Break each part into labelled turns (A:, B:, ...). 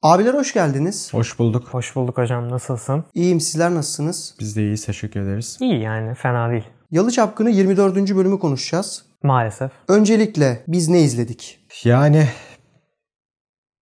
A: Abiler hoş geldiniz.
B: Hoş bulduk.
C: Hoş bulduk hocam. Nasılsın?
A: İyiyim, sizler nasılsınız?
B: Biz de iyiyiz. Teşekkür ederiz.
C: İyi yani. Fena değil.
A: Yalı Çapkını 24. bölümü konuşacağız.
C: Maalesef.
A: Öncelikle biz ne izledik?
B: Yani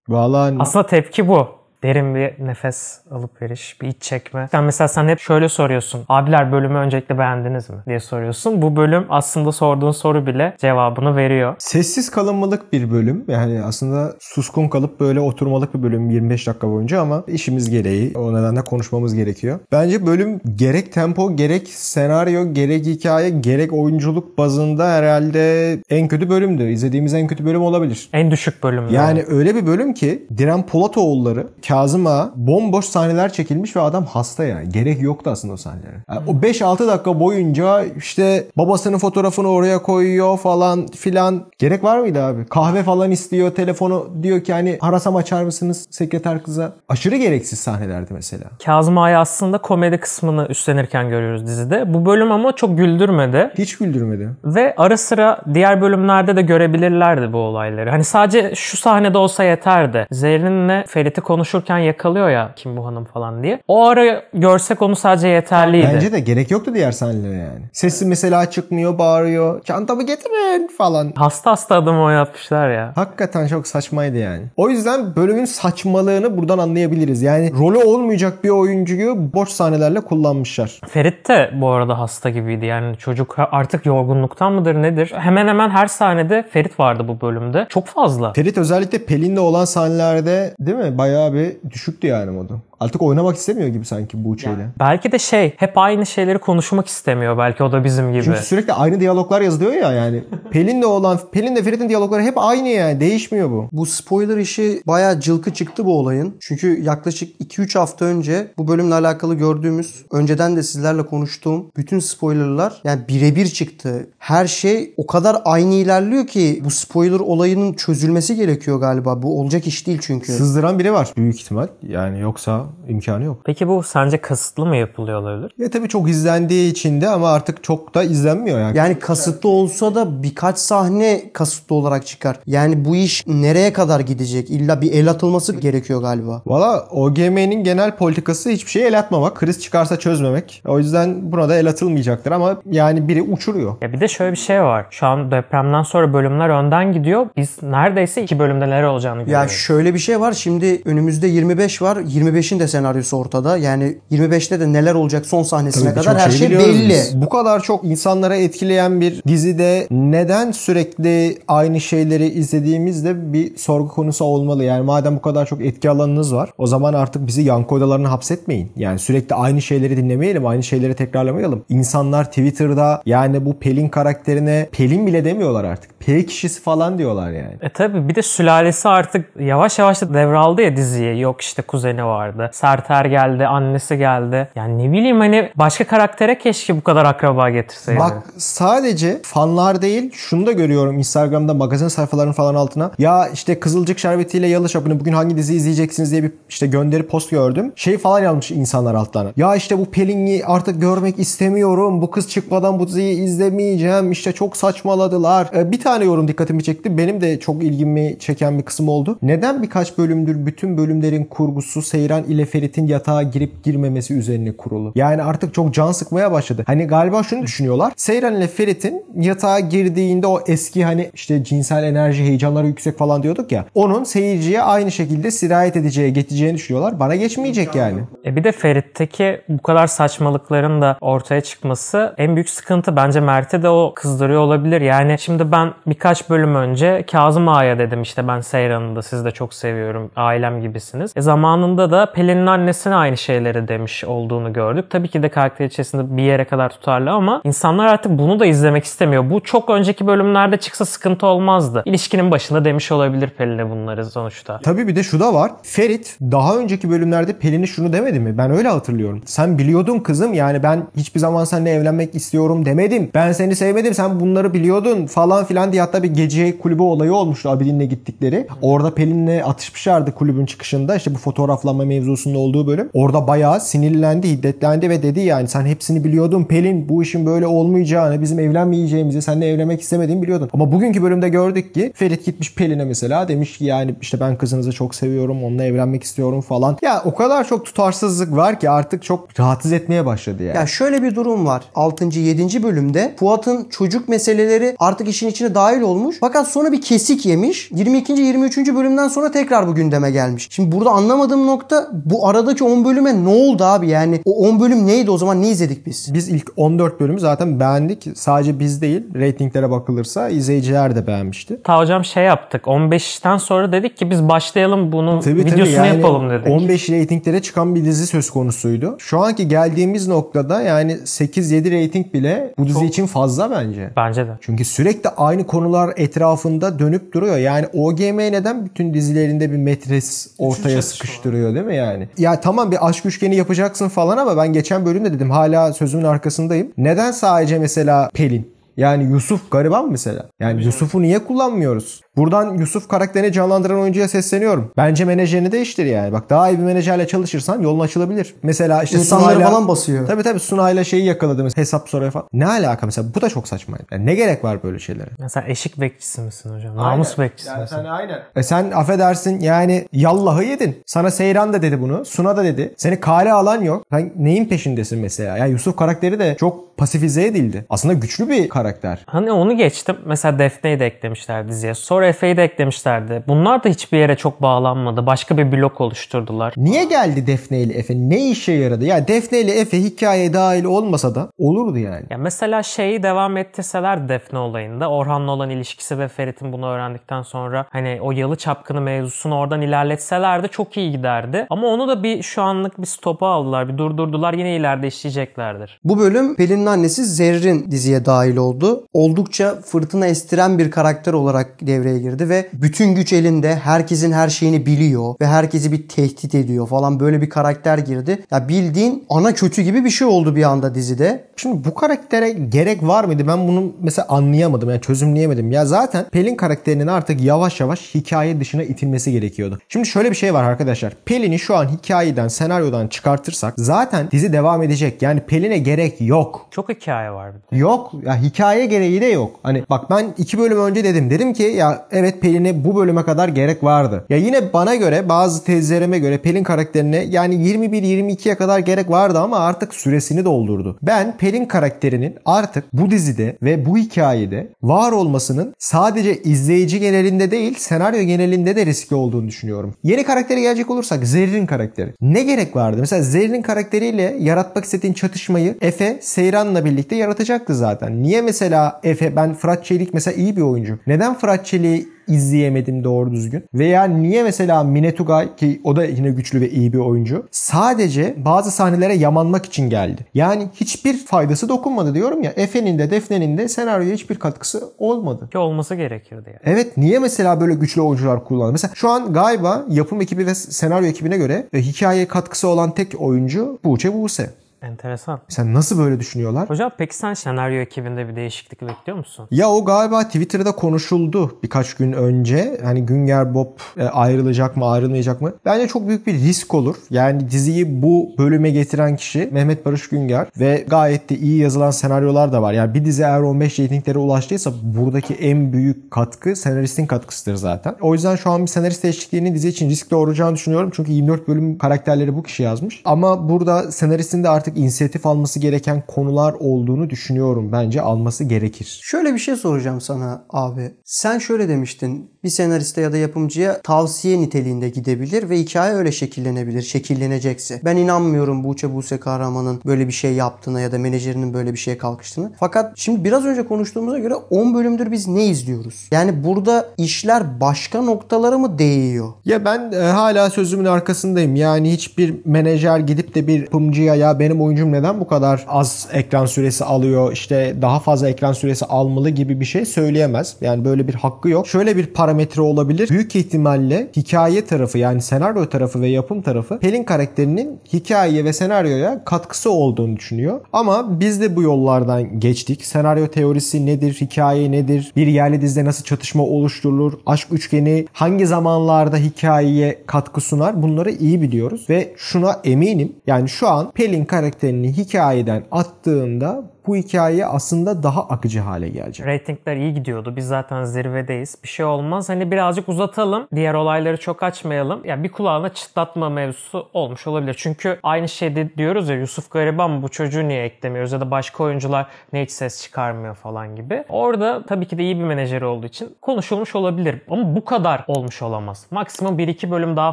B: vallahi
C: aslında tepki bu. Derin bir nefes alıp veriş, bir iç çekme. Sen hep şöyle soruyorsun. Abiler bölümü öncelikle beğendiniz mi diye soruyorsun. Bu bölüm aslında sorduğun soru bile cevabını veriyor.
B: Sessiz kalınmalık bir bölüm. Yani aslında suskun kalıp böyle oturmalık bir bölüm 25 dakika boyunca ama işimiz gereği o nedenle konuşmamız gerekiyor. Bence bölüm gerek tempo, gerek senaryo, gerek hikaye, gerek oyunculuk bazında herhalde en kötü bölümdü. İzlediğimiz en kötü bölüm olabilir.
C: En düşük bölüm.
B: Yani öyle bir bölüm ki Diren Polatoğulları, Kazım Ağa bomboş sahneler çekilmiş ve adam hasta ya. Gerek yoktu aslında o sahnelere. Yani o 5-6 dakika boyunca işte babasının fotoğrafını oraya koyuyor falan filan. Gerek var mıydı abi? Kahve falan istiyor. Telefonu diyor ki hani arasam açar mısınız sekreter kıza? Aşırı gereksiz sahnelerdi mesela.
C: Kazım Ağa'yı aslında komedi kısmını üstlenirken görüyoruz dizide. Bu bölüm ama çok güldürmedi.
B: Hiç güldürmedi.
C: Ve ara sıra diğer bölümlerde de görebilirlerdi bu olayları. Hani sadece şu sahnede olsa yeterdi. Zerrin'le Ferit'i konuşurken yakalıyor ya kim bu hanım falan diye. O ara görsek onu sadece yeterliydi.
B: Bence de gerek yoktu diğer sahnelere yani. Sesi mesela çıkmıyor, bağırıyor. Çantamı getirin falan.
C: Hasta adamı oynatmışlar ya.
B: Hakikaten çok saçmaydı yani. O yüzden bölümün saçmalığını buradan anlayabiliriz. Yani rolü olmayacak bir oyuncuyu boş sahnelerle kullanmışlar.
C: Ferit de bu arada hasta gibiydi. Yani çocuk artık yorgunluktan mıdır nedir? Hemen hemen her sahnede Ferit vardı bu bölümde. Çok fazla.
B: Ferit özellikle Pelin'le olan sahnelerde değil mi? Bayağı bir düşüktü yani modu. Artık oynamak istemiyor gibi sanki Buğçe'yle.
C: Yani belki de hep aynı şeyleri konuşmak istemiyor. Belki o da bizim gibi.
B: Çünkü sürekli aynı diyaloglar yazılıyor ya yani. Pelin'le Ferit'in diyalogları hep aynı yani. Değişmiyor bu.
A: Bu spoiler işi bayağı cılkı çıktı bu olayın. Çünkü yaklaşık 2-3 hafta önce bu bölümle alakalı gördüğümüz, önceden de sizlerle konuştuğum bütün spoilerlar yani birebir çıktı. Her şey o kadar aynı ilerliyor ki bu spoiler olayının çözülmesi gerekiyor galiba. Bu olacak iş değil çünkü.
B: Sızdıran biri var büyük ihtimal. Yani yoksa imkanı yok.
C: Peki bu sence kasıtlı mı yapılıyor olabilir?
B: Ya tabii çok izlendiği için de ama artık çok da izlenmiyor yani.
A: Yani kasıtlı olsa da birkaç sahne kasıtlı olarak çıkar. Yani bu iş nereye kadar gidecek? İlla bir el atılması gerekiyor galiba.
B: Valla OGM'nin genel politikası hiçbir şeye el atmamak. Kriz çıkarsa çözmemek. O yüzden buna da el atılmayacaktır ama yani biri uçuruyor.
C: Ya bir de şöyle bir şey var. Şu an depremden sonra bölümler önden gidiyor. Biz neredeyse 2 bölümde neler olacağını görüyoruz.
A: Ya şöyle bir şey var. Şimdi önümüzde 25 var. 25'in de senaryosu ortada. Yani 25'te de neler olacak son sahnesine
B: Tabii
A: kadar her şey belli.
B: Biz. Bu kadar çok insanlara etkileyen bir dizide neden sürekli aynı şeyleri izlediğimizde bir sorgu konusu olmalı. Yani madem bu kadar çok etki alanınız var, o zaman artık bizi yankı odalarına hapsetmeyin. Yani sürekli aynı şeyleri dinlemeyelim, aynı şeyleri tekrarlamayalım. İnsanlar Twitter'da yani bu Pelin karakterine Pelin bile demiyorlar artık. P kişisi falan diyorlar yani.
C: Tabii bir de sülalesi artık yavaş yavaş da devraldı ya diziyi. Yok işte kuzeni vardı. Serter geldi, annesi geldi. Yani ne bileyim hani başka karaktere keşke bu kadar akraba getirseydi.
B: Bak sadece fanlar değil, şunu da görüyorum Instagram'da magazin sayfalarının falan altına. Ya işte Kızılcık Şerbeti'yle Yalı Çapkını bugün hangi dizi izleyeceksiniz diye bir işte gönderi post gördüm. Falan yazmış insanlar altlarına. Ya işte bu Pelin'i artık görmek istemiyorum. Bu kız çıkmadan bu diziyi izlemeyeceğim. İşte çok saçmaladılar. Bir tane yorum dikkatimi çekti. Benim de çok ilgimi çeken bir kısım oldu. Neden birkaç bölümdür bütün bölümlerin kurgusu Seyran ile Ferit'in yatağa girip girmemesi üzerine kurulu? Yani artık çok can sıkmaya başladı. Hani galiba şunu düşünüyorlar. Seyran ile Ferit'in yatağa girdiğinde o eski hani işte cinsel enerji, heyecanları yüksek falan diyorduk ya. Onun seyirciye aynı şekilde sirayet edeceği, geçeceğini düşünüyorlar. Bana geçmeyecek yani.
C: Bir de Ferit'teki bu kadar saçmalıkların da ortaya çıkması en büyük sıkıntı. Bence Mert'e de o kızdırıyor olabilir. Yani şimdi ben birkaç bölüm önce Kazım Ağa'ya dedim işte ben Seyran'ı da sizi de çok seviyorum. Ailem gibisiniz. Zamanında da Pelin'in annesine aynı şeyleri demiş olduğunu gördük. Tabii ki de karakter içerisinde bir yere kadar tutarlı ama insanlar artık bunu da izlemek istemiyor. Bu çok önceki bölümlerde çıksa sıkıntı olmazdı. İlişkinin başında demiş olabilir Pelin'e bunları sonuçta.
B: Tabii bir de şu da var. Ferit daha önceki bölümlerde Pelin'e şunu demedi mi? Ben öyle hatırlıyorum. Sen biliyordun kızım yani ben hiçbir zaman seninle evlenmek istiyorum demedim. Ben seni sevmedim sen bunları biliyordun falan filan diye hatta bir gece kulübü olayı olmuştu Abidin'le gittikleri. Orada Pelin'le atışmışlardı kulübün çıkışında. İşte bu fotoğraflanma mevzusu Cruise'un olduğu bölüm. Orada bayağı sinirlendi, hiddetlendi ve dedi yani sen hepsini biliyordun Pelin, bu işin böyle olmayacağını, bizim evlenmeyeceğimizi, seninle evlenmek istemediğimi biliyordun. Ama bugünkü bölümde gördük ki Ferit gitmiş Pelin'e mesela demiş ki yani işte ben kızınızı çok seviyorum, onunla evlenmek istiyorum falan. Ya o kadar çok tutarsızlık var ki artık çok rahatsız etmeye başladı yani.
A: Ya şöyle bir durum var. 6. 7. bölümde Fuat'ın çocuk meseleleri artık işin içine dahil olmuş. Fakat sonra bir kesik yemiş. 22. 23. bölümden sonra tekrar bu gündeme gelmiş. Şimdi burada anlamadığım nokta bu aradaki 10 bölüme ne oldu abi? Yani o 10 bölüm neydi o zaman? Ne izledik biz?
B: Biz ilk 14 bölümü zaten beğendik. Sadece biz değil, reytinglere bakılırsa izleyiciler de beğenmişti.
C: Ta hocam şey yaptık. 15'ten sonra dedik ki biz başlayalım bunun videosunu
B: yani
C: yapalım dedik.
B: 15 reytinglere çıkan bir dizi söz konusuydu. Şu anki geldiğimiz noktada yani 8-7 reyting bile bu dizi için fazla bence.
C: Bence de.
B: Çünkü sürekli aynı konular etrafında dönüp duruyor. Yani OGM neden bütün dizilerinde bir metres ortaya sıkıştırıyor değil mi yani? Ya tamam bir aşk üçgeni yapacaksın falan ama ben geçen bölümde dedim hala sözümün arkasındayım. Neden sadece mesela Pelin? Yani Yusuf gariban mesela. Yani Yusuf'u niye kullanmıyoruz? Buradan Yusuf karakterini canlandıran oyuncuya sesleniyorum. Bence menajerini değiştir yani. Bak daha iyi bir menajerle çalışırsan yolun açılabilir. Mesela işte
A: İnsanları
B: Sunay'la
A: falan basıyor.
B: Tabii Sunay'la şeyi yakaladı. Hesap soruyor falan. Ne alaka mesela? Bu da çok saçmaydı. Yani ne gerek var böyle şeylere?
C: Mesela eşik bekçisi misin hocam? Namus bekçisi
B: yani
C: misin?
B: sen aynen. Sen affedersin yani yallahı yedin. Sana Seyran da dedi bunu. Suna da dedi. Seni kale alan yok. Sen neyin peşindesin mesela? Ya Yusuf karakteri de çok pasifize edildi. Aslında güçlü bir karakter.
C: Hani onu geçtim. Mesela Defne'yi de eklemişler diziye. Sonra Efe'yi de eklemişlerdi. Bunlar da hiçbir yere çok bağlanmadı. Başka bir blok oluşturdular.
B: Niye geldi Defne ile Efe? Ne işe yaradı? Ya Defne ile Efe hikayeye dahil olmasa da olurdu yani.
C: Ya mesela şeyi devam ettirseler Defne olayında. Orhan'la olan ilişkisi ve Ferit'in bunu öğrendikten sonra hani o Yalı Çapkını mevzusunu oradan ilerletselerdi çok iyi giderdi. Ama onu da bir şu anlık bir stopa aldılar. Bir durdurdular. Yine ileride işleyeceklerdir.
A: Bu bölüm Pelin'in annesi Zerrin diziye dahil oldu. Oldukça fırtına estiren bir karakter olarak devreye girdi ve bütün güç elinde, herkesin her şeyini biliyor ve herkesi bir tehdit ediyor falan, böyle bir karakter girdi. Ya bildiğin ana kötü gibi bir şey oldu bir anda dizide.
B: Şimdi bu karaktere gerek var mıydı? Ben bunu mesela anlayamadım. Yani çözümleyemedim. Ya zaten Pelin karakterinin artık yavaş yavaş hikaye dışına itilmesi gerekiyordu. Şimdi şöyle bir şey var arkadaşlar. Pelin'i şu an hikayeden, senaryodan çıkartırsak zaten dizi devam edecek. Yani Pelin'e gerek yok.
C: Çok hikaye var bir de.
B: Yok. Ya hikaye gereği de yok. Hani bak ben 2 bölüm önce dedim. Dedim ki ya evet Pelin'e bu bölüme kadar gerek vardı. Ya yine bana göre bazı tezlerime göre Pelin karakterine yani 21-22'ye kadar gerek vardı ama artık süresini doldurdu. Ben Pelin karakterinin artık bu dizide ve bu hikayede var olmasının sadece izleyici genelinde değil senaryo genelinde de riskli olduğunu düşünüyorum. Yeni karaktere gelecek olursak Zerrin karakteri. Ne gerek vardı? Mesela Zerrin karakteriyle yaratmak istediğin çatışmayı Efe Seyran'la birlikte yaratacaktı zaten. Niye mesela Efe, ben Fırat Çelik mesela iyi bir oyuncu. Neden Fırat Çelik'i izleyemedim doğru düzgün? Veya niye mesela Mine Tugay, ki o da yine güçlü ve iyi bir oyuncu, sadece bazı sahnelere yamanmak için geldi. Yani hiçbir faydası dokunmadı diyorum ya. Efe'nin de Defne'nin de senaryoya hiçbir katkısı olmadı.
C: Ki olması gerekirdi yani.
B: Evet, niye mesela böyle güçlü oyuncular kullandı? Mesela şu an galiba yapım ekibi ve senaryo ekibine göre hikayeye katkısı olan tek oyuncu Buğçe Buse.
C: Enteresan.
B: Sen nasıl böyle düşünüyorlar?
C: Hocam peki sen senaryo ekibinde bir değişiklik bekliyor musun?
B: Ya o galiba Twitter'da konuşuldu birkaç gün önce. Hani Günger Bob ayrılacak mı ayrılmayacak mı? Bence çok büyük bir risk olur. Yani diziyi bu bölüme getiren kişi Mehmet Barış Günger ve gayet de iyi yazılan senaryolar da var. Yani bir dizi eğer 15 reytinglere ulaştıysa buradaki en büyük katkı senaristin katkısıdır zaten. O yüzden şu an bir senarist değişikliğinin dizi için risk doğuracağını düşünüyorum. Çünkü 24 bölüm karakterleri bu kişi yazmış. Ama burada senaristin de artık inisiyatif alması gereken konular olduğunu düşünüyorum. Bence alması gerekir.
A: Şöyle bir şey soracağım sana abi. Sen şöyle demiştin. Bir senariste ya da yapımcıya tavsiye niteliğinde gidebilir ve hikaye öyle şekillenebilir. Şekillenecekse. Ben inanmıyorum Buse Kahraman'ın böyle bir şey yaptığına ya da menajerinin böyle bir şeye kalkıştığına. Fakat şimdi biraz önce konuştuğumuza göre 10 bölümdür biz ne izliyoruz? Yani burada işler başka noktalara mı değiyor?
B: Ya ben hala sözümün arkasındayım. Yani hiçbir menajer gidip de bir yapımcıya ya benim benim oyuncum neden bu kadar az ekran süresi alıyor, işte daha fazla ekran süresi almalı gibi bir şey söyleyemez. Yani böyle bir hakkı yok. Şöyle bir parametre olabilir. Büyük ihtimalle hikaye tarafı, yani senaryo tarafı ve yapım tarafı Pelin karakterinin hikayeye ve senaryoya katkısı olduğunu düşünüyor. Ama biz de bu yollardan geçtik. Senaryo teorisi nedir? Hikaye nedir? Bir yerli dizide nasıl çatışma oluşturulur? Aşk üçgeni hangi zamanlarda hikayeye katkı sunar? Bunları iyi biliyoruz ve şuna eminim. Yani şu an Pelin karakterini hikayeden attığında bu hikaye aslında daha akıcı hale gelecek.
C: Ratingler iyi gidiyordu. Biz zaten zirvedeyiz. Bir şey olmaz. Hani birazcık uzatalım. Diğer olayları çok açmayalım. Ya bir kulağına çıtlatma mevzusu olmuş olabilir. Çünkü aynı şeyde diyoruz ya, Yusuf Gariban bu çocuğu niye eklemiyoruz ya da başka oyuncular ne hiç ses çıkarmıyor falan gibi. Orada tabii ki de iyi bir menajeri olduğu için konuşulmuş olabilir. Ama bu kadar olmuş olamaz. Maksimum 1-2 bölüm daha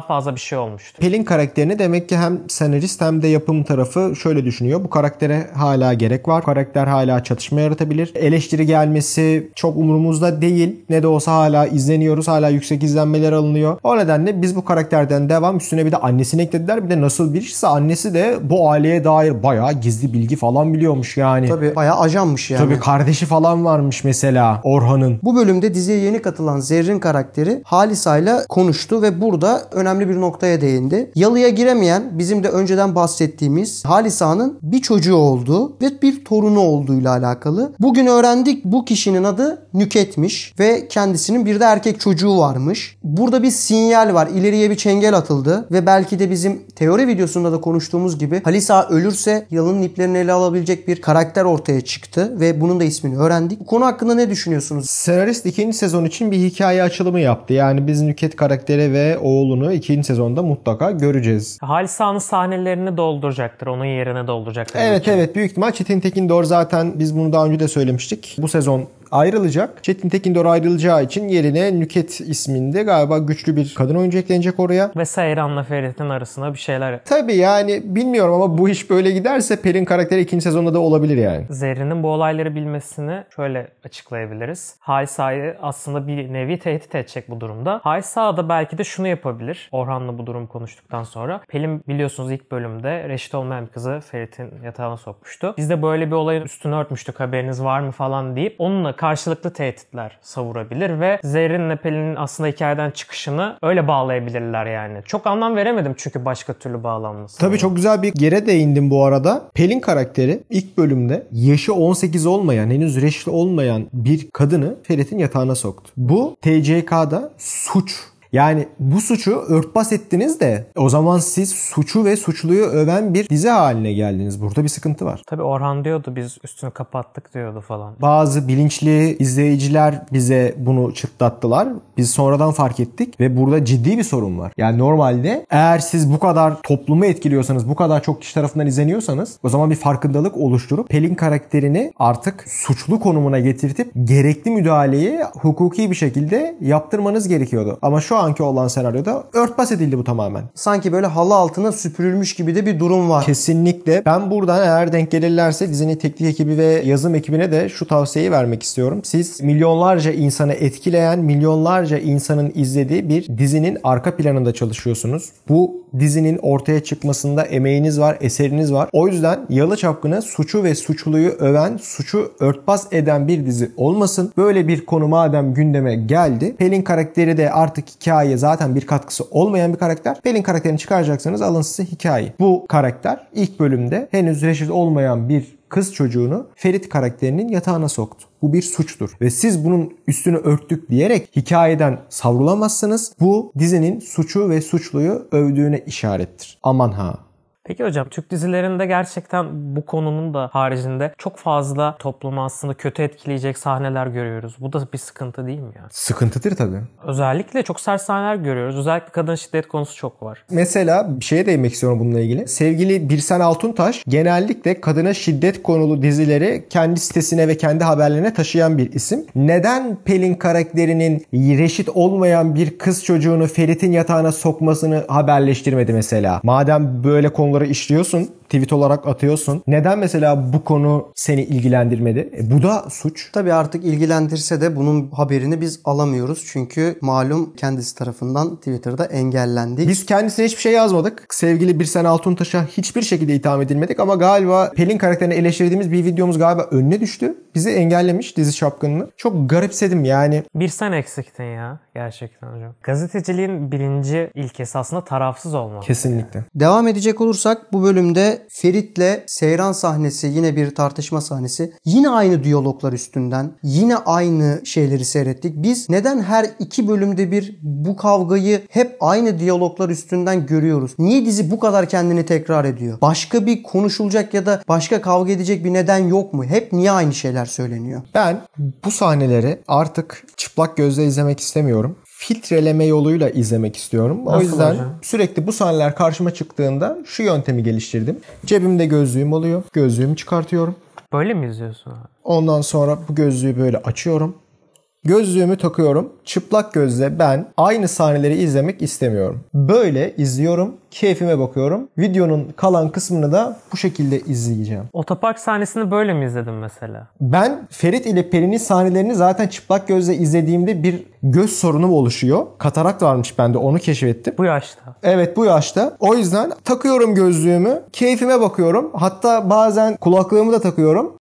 C: fazla bir şey olmuştur.
B: Pelin karakterini demek ki hem senarist hem de yapım tarafı şöyle düşünüyor. Bu karaktere hala gerek var. Karakter hala çatışma yaratabilir. Eleştiri gelmesi çok umurumuzda değil. Ne de olsa hala izleniyoruz. Hala yüksek izlenmeler alınıyor. O nedenle biz bu karakterden devam, üstüne bir de annesini eklediler. Bir de nasıl birisi, annesi de bu aileye dair bayağı gizli bilgi falan biliyormuş yani.
A: Tabii bayağı ajanmış yani.
B: Tabii kardeşi falan varmış mesela Orhan'ın.
A: Bu bölümde diziye yeni katılan Zerrin karakteri Halisa'yla konuştu ve burada önemli bir noktaya değindi. Yalıya giremeyen, bizim de önceden bahsettiğimiz Halisa'nın bir çocuğu olduğu ve bir torunu olduğuyla alakalı. Bugün öğrendik, bu kişinin adı Nüket'miş ve kendisinin bir de erkek çocuğu varmış. Burada bir sinyal var. İleriye bir çengel atıldı ve belki de bizim teori videosunda da konuştuğumuz gibi Halisa ölürse Yalı'nın iplerini ele alabilecek bir karakter ortaya çıktı ve bunun da ismini öğrendik. Bu konu hakkında ne düşünüyorsunuz?
B: Senarist 2. sezon için bir hikaye açılımı yaptı. Yani biz Nüket karakteri ve oğlunu 2. sezonda mutlaka göreceğiz.
C: Halisa'nın sahnelerini dolduracaktır. Onun yerine dolduracaktır.
B: Evet, büyük ihtimal Çetin Tekindor, zaten biz bunu daha önce de söylemiştik. Bu sezon ayrılacak. Çetin Tekindor ayrılacağı için yerine Nüket isminde galiba güçlü bir kadın oyuncu eklenecek oraya.
C: Ve Seyran'la Ferit'in arasında bir şeyler.
B: Tabii yani bilmiyorum ama bu iş böyle giderse Pelin karakteri 2. sezonda da olabilir yani.
C: Zerrin'in bu olayları bilmesini şöyle açıklayabiliriz. Halisa'yı aslında bir nevi tehdit edecek bu durumda. Halisa da belki de şunu yapabilir. Orhan'la bu durumu konuştuktan sonra. Pelin biliyorsunuz ilk bölümde reşit olmayan bir kızı Ferit'in yatağına sokmuştu. Biz de böyle bir olayın üstünü örtmüştük, haberiniz var mı falan deyip onunla karşılıklı tehditler savurabilir ve Zerrin'le Pelin'in aslında hikayeden çıkışını öyle bağlayabilirler yani. Çok anlam veremedim çünkü başka türlü bağlanması.
B: Tabii çok güzel bir yere değindim bu arada. Pelin karakteri ilk bölümde yaşı 18 olmayan, henüz reşit olmayan bir kadını Ferit'in yatağına soktu. Bu TCK'da suç. Yani bu suçu örtbas ettiniz de o zaman siz suçu ve suçluyu öven bir dizi haline geldiniz. Burada bir sıkıntı var.
C: Tabii Orhan diyordu biz üstünü kapattık diyordu falan.
B: Bazı bilinçli izleyiciler bize bunu çıtlattılar. Biz sonradan fark ettik ve burada ciddi bir sorun var. Yani normalde eğer siz bu kadar toplumu etkiliyorsanız, bu kadar çok kişi tarafından izleniyorsanız o zaman bir farkındalık oluşturup Pelin karakterini artık suçlu konumuna getirtip gerekli müdahaleyi hukuki bir şekilde yaptırmanız gerekiyordu. Ama şu anki olan senaryoda örtbas edildi bu tamamen.
A: Sanki böyle halı altına süpürülmüş gibi de bir durum var.
B: Kesinlikle. Ben buradan eğer denk gelirlerse dizinin teknik ekibi ve yazım ekibine de şu tavsiyeyi vermek istiyorum. Siz milyonlarca insanı etkileyen, milyonlarca insanın izlediği bir dizinin arka planında çalışıyorsunuz. Bu dizinin ortaya çıkmasında emeğiniz var, eseriniz var. O yüzden Yalı Çapkını suçu ve suçluyu öven, suçu örtbas eden bir dizi olmasın. Böyle bir konu madem gündeme geldi. Pelin karakteri de artık hikayeye zaten bir katkısı olmayan bir karakter. Pelin karakterini çıkaracaksanız alın size hikaye. Bu karakter ilk bölümde henüz reşit olmayan bir kız çocuğunu Ferit karakterinin yatağına soktu. Bu bir suçtur. Ve siz bunun üstünü örttük diyerek hikayeden savrulamazsınız. Bu dizinin suçu ve suçluyu övdüğüne işarettir. Aman ha.
C: Peki hocam, Türk dizilerinde gerçekten bu konunun da haricinde çok fazla toplumu aslında kötü etkileyecek sahneler görüyoruz. Bu da bir sıkıntı değil mi ya?
B: Sıkıntıdır tabii.
C: Özellikle çok sert sahneler görüyoruz. Özellikle kadın şiddet konusu çok var.
B: Mesela bir şeye değinmek istiyorum bununla ilgili. Sevgili Birsen Altuntaş genellikle kadına şiddet konulu dizileri kendi sitesine ve kendi haberlerine taşıyan bir isim. Neden Pelin karakterinin reşit olmayan bir kız çocuğunu Ferit'in yatağına sokmasını haberleştirmedi mesela? Madem böyle konular konuları işliyorsun. Tweet olarak atıyorsun. Neden mesela bu konu seni ilgilendirmedi? Bu da suç.
A: Tabii artık ilgilendirse de bunun haberini biz alamıyoruz. Çünkü malum kendisi tarafından Twitter'da engellendik.
B: Biz kendisine hiçbir şey yazmadık. Sevgili Birsen Altuntaş'a hiçbir şekilde itham edilmedik ama galiba Pelin karakterini eleştirdiğimiz bir videomuz galiba önüne düştü. Bizi engellemiş dizi şapkınını. Çok garipsedim yani.
C: Bir sen eksiktin ya gerçekten hocam. Gazeteciliğin birinci ilkesi aslında tarafsız olmak.
B: Kesinlikle.
A: Devam edecek olursak bu bölümde Ferit'le Seyran sahnesi, yine bir tartışma sahnesi. Yine aynı diyaloglar üstünden, yine aynı şeyleri seyrettik. Biz neden her 2 bölümde bir bu kavgayı hep aynı diyaloglar üstünden görüyoruz? Niye dizi bu kadar kendini tekrar ediyor? Başka bir konuşulacak ya da başka kavga edecek bir neden yok mu? Hep niye aynı şeyler söyleniyor?
B: Ben bu sahneleri artık çıplak gözle izlemek istemiyorum. Filtreleme yoluyla izlemek istiyorum. O
C: Nasıl
B: yüzden
C: hocam?
B: sürekli bu sahneler karşıma çıktığında şu yöntemi geliştirdim. Cebimde gözlüğüm oluyor. Gözlüğümü çıkartıyorum.
C: Böyle mi izliyorsun abi?
B: Ondan sonra bu gözlüğü böyle açıyorum. Gözlüğümü takıyorum. Çıplak gözle ben aynı sahneleri izlemek istemiyorum. Böyle izliyorum. Keyfime bakıyorum. Videonun kalan kısmını da bu şekilde izleyeceğim.
C: Otopark sahnesini böyle mi izledin mesela?
B: Ben Ferit ile Pelin'in sahnelerini zaten çıplak gözle izlediğimde bir göz sorunum oluşuyor. Katarakt varmış bende, onu keşfettim.
C: Bu yaşta.
B: Evet, bu yaşta. O yüzden takıyorum gözlüğümü. Keyfime bakıyorum. Hatta bazen kulaklığımı da takıyorum.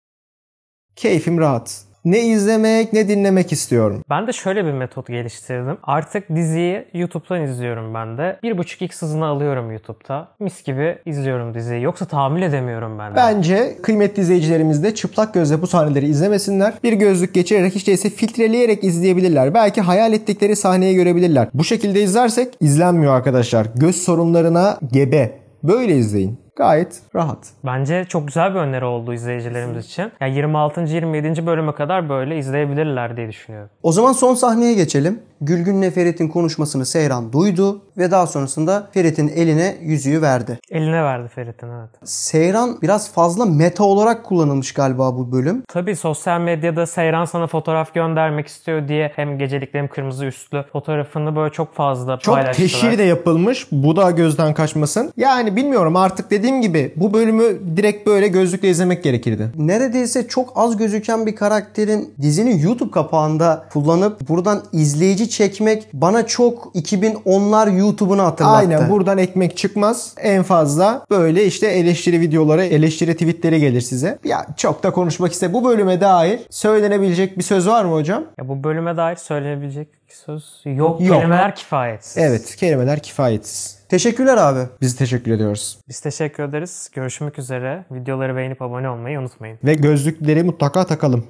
B: Keyfim rahat. Ne izlemek ne dinlemek istiyorum.
C: Ben de şöyle bir metot geliştirdim. Artık diziyi YouTube'dan izliyorum ben de. 1.5x hızını alıyorum YouTube'da. Mis gibi izliyorum diziyi. Yoksa tahammül edemiyorum ben de.
B: Bence kıymetli izleyicilerimiz de çıplak gözle bu sahneleri izlemesinler. Bir gözlük geçirerek, hiç değilse filtreleyerek izleyebilirler. Belki hayal ettikleri sahneyi görebilirler. Bu şekilde izlersek izlenmiyor arkadaşlar. Göz sorunlarına gebe. Böyle izleyin. Gayet rahat.
C: Bence çok güzel bir öneri oldu izleyicilerimiz için. Yani 26. 27. bölüme kadar böyle izleyebilirler diye düşünüyorum.
A: O zaman son sahneye geçelim. Gülgün'le Ferit'in konuşmasını Seyran duydu ve daha sonrasında Ferit'in eline yüzüğü verdi.
C: Eline verdi Ferit'in, evet.
A: Seyran biraz fazla meta olarak kullanılmış galiba bu bölüm.
C: Tabii sosyal medyada Seyran sana fotoğraf göndermek istiyor diye hem gecelikli hem kırmızı üstlü fotoğrafını böyle çok fazla
B: Çok
C: paylaştılar.
B: teşhir de yapılmış. Bu da gözden kaçmasın. Yani bilmiyorum, artık dediğim gibi bu bölümü direkt böyle gözlükle izlemek gerekirdi.
A: Neredeyse çok az gözüken bir karakterin dizinin YouTube kapağında kullanıp buradan izleyici çekmek bana çok 2010'lar YouTube'unu hatırlattı.
B: Aynen, buradan ekmek çıkmaz. En fazla böyle işte eleştiri videoları, eleştiri tweetleri gelir size. Ya çok da konuşmak istemiyorum. Bu bölüme dair söylenebilecek bir söz var mı hocam?
C: Ya bu bölüme dair söylenebilecek söz yok. Kelimeler kifayetsiz.
B: Evet, kelimeler kifayetsiz.
A: Teşekkürler abi.
B: Biz teşekkür ediyoruz.
C: Biz teşekkür ederiz. Görüşmek üzere. Videoları beğenip abone olmayı unutmayın.
B: Ve gözlükleri mutlaka takalım.